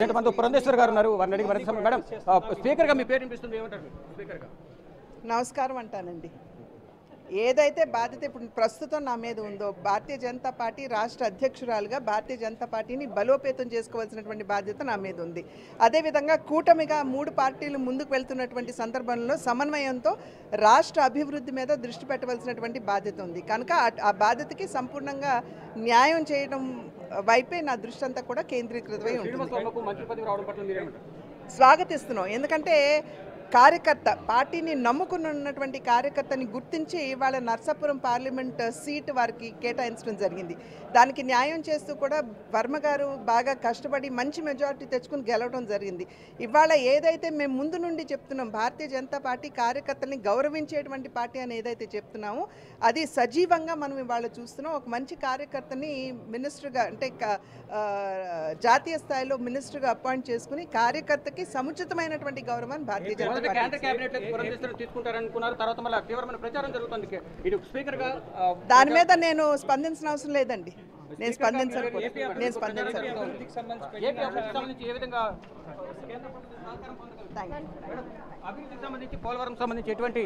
మనతో పురంధేశ్వర్ గారు ఉన్నారు. వారిని అడిగి మరింత మేడం స్పీకర్ గా మీ పేరు వినిపిస్తుంది, ఏమంటారు స్పీకర్ గా? నమస్కారం అంటానండి. ఏదైతే బాధ్యత ఇప్పుడు ప్రస్తుతం నా మీద ఉందో, భారతీయ జనతా పార్టీ రాష్ట్ర అధ్యక్షురాలుగా భారతీయ జనతా పార్టీని బలోపేతం చేసుకోవాల్సినటువంటి బాధ్యత నా మీద ఉంది. అదేవిధంగా కూటమిగా 3 పార్టీలు ముందుకు వెళ్తున్నటువంటి సందర్భంలో సమన్వయంతో రాష్ట్ర అభివృద్ధి మీద దృష్టి పెట్టవలసినటువంటి బాధ్యత ఉంది. కనుక ఆ బాధ్యతకి సంపూర్ణంగా న్యాయం చేయడం వైపే నా దృష్టి అంతా కూడా కేంద్రీకృతమై ఉంటుంది. స్వాగతిస్తున్నాం. ఎందుకంటే కార్యకర్త పార్టీని నమ్ముకుని ఉన్నటువంటి కార్యకర్తని గుర్తించి వాళ్ళ నర్సాపురం పార్లమెంట్ సీట్ వారికి కేటాయించడం జరిగింది. దానికి న్యాయం చేస్తూ కూడా వర్మ గారు బాగా కష్టపడి మంచి మెజారిటీ తెచ్చుకుని గెలవడం జరిగింది. ఇవాళ ఏదైతే మేము ముందు నుండి చెప్తున్నాం, భారతీయ జనతా పార్టీ కార్యకర్తల్ని గౌరవించేటువంటి పార్టీ అని ఏదైతే చెప్తున్నామో అది సజీవంగా మనం ఇవాళ చూస్తున్నాం. ఒక మంచి కార్యకర్తని మినిస్టర్గా అంటే జాతీయ స్థాయిలో మినిస్టర్గా అపాయింట్ చేసుకుని కార్యకర్తకి సముచితమైనటువంటి గౌరవాన్ని భారతీయ జనతా దాని మీద నేను స్పందించిన అవసరం లేదండి. నేను స్పందించను. అభివృద్ధికి సంబంధించి పోలవరం సంబంధించి ఎటువంటి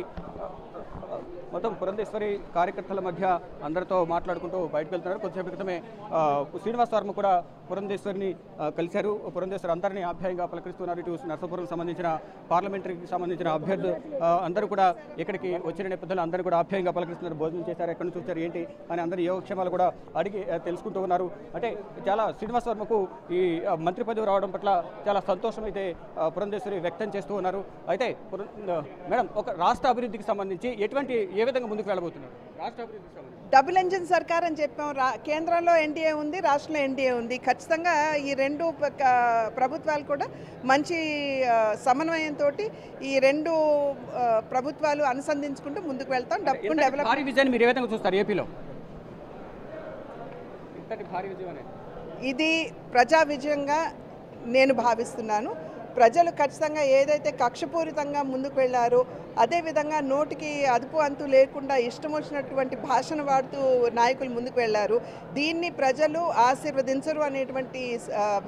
మొత్తం పురంధేశ్వరి కార్యకర్తల మధ్య అందరితో మాట్లాడుకుంటూ బయటకు వెళ్తున్నారు. కొద్దిసేపు క్రితమే శ్రీనివాస్ వర్మ కూడా పురంధేశ్వరిని కలిశారు. పురంధేశ్వరి అందరినీ ఆప్యాయంగా పలకరిస్తున్నారు. ఇటు నర్సాపురం సంబంధించిన పార్లమెంటరీకి సంబంధించిన అభ్యర్థులు అందరూ కూడా ఇక్కడికి వచ్చిన నేపథ్యంలో అందరూ కూడా ఆప్యాయంగా పలకరిస్తున్నారు. భోజనం చేశారు, ఎక్కడి నుంచి వచ్చారు, ఏంటి అని అందరి యోగక్షేమాలు కూడా అడిగి తెలుసుకుంటూ ఉన్నారు. అంటే చాలా శ్రీనివాస్ వర్మకు ఈ మంత్రి పదవి రావడం పట్ల చాలా సంతోషం అయితే పురంధేశ్వరి వ్యక్తం చేస్తూ ఉన్నారు. అయితే మేడం, ఒక రాష్ట్ర అభివృద్ధికి సంబంధించి ఏ విధంగా ముందుకు వెళ్ళబోతున్నారు? రాష్ట్ర అభివృద్ధికి సంబంధించి డబుల్ ఇంజిన్ సర్కార్ అని చెప్పాం. కేంద్రంలో ఎన్డీఏ ఉంది, రాష్ట్రంలో ఎన్డీఏ ఉంది. ఖచ్చితంగా ఈ రెండు ప్రభుత్వాలు కూడా మంచి సమన్వయంతో ఈ రెండు ప్రభుత్వాలు అనుసంధించుకుంటూ ముందుకు వెళ్తాం. భారీ విజయాన్ని మీరు ఏ విధంగా చూస్తారు ఏపీలో? భారీ విజయం అనేది ఇది ప్రజా విజయంగా నేను భావిస్తున్నాను. ప్రజలు ఖచ్చితంగా ఏదైతే కక్షపూరితంగా ముందుకు వెళ్ళారో, అదేవిధంగా నోటికి అదుపు అంతు లేకుండా ఇష్టం వచ్చినటువంటి భాషను వాడుతూ నాయకులు ముందుకు వెళ్ళారు. దీన్ని ప్రజలు ఆశీర్వదించరు అనేటువంటి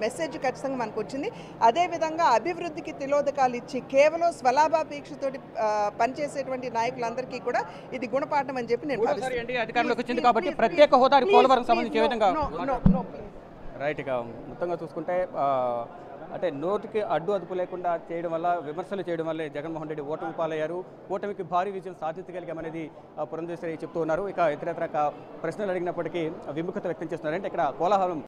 మెసేజ్ ఖచ్చితంగా మనకు వచ్చింది. అదేవిధంగా అభివృద్ధికి తిలోదకాలు ఇచ్చి కేవలం స్వలాభాపేక్షతోటి పనిచేసేటువంటి నాయకులందరికీ కూడా ఇది గుణపాఠం అని చెప్పి నేను అధికారంలోకి వచ్చింది కాబట్టి ప్రత్యేక హోదా పోలవరం సంబంధించి ఏ విధంగా రైట్గా మొత్తంగా చూసుకుంటే అంటే నోటికి అదుపు లేకుండా చేయడం వల్ల, విమర్శలు చేయడం వల్లే జగన్మోహన్ రెడ్డి ఓటమి పాలయ్యారు. ఓటమికి భారీ విజయం సాధించగలిగామనేది పురంధేశ్వరి చెప్తూ ఉన్నారు. ఇక ఇతరత్ర ప్రశ్నలు అడిగినప్పటికీ విముఖత వ్యక్తం చేస్తున్నారు. అంటే ఇక్కడ కోలాహలం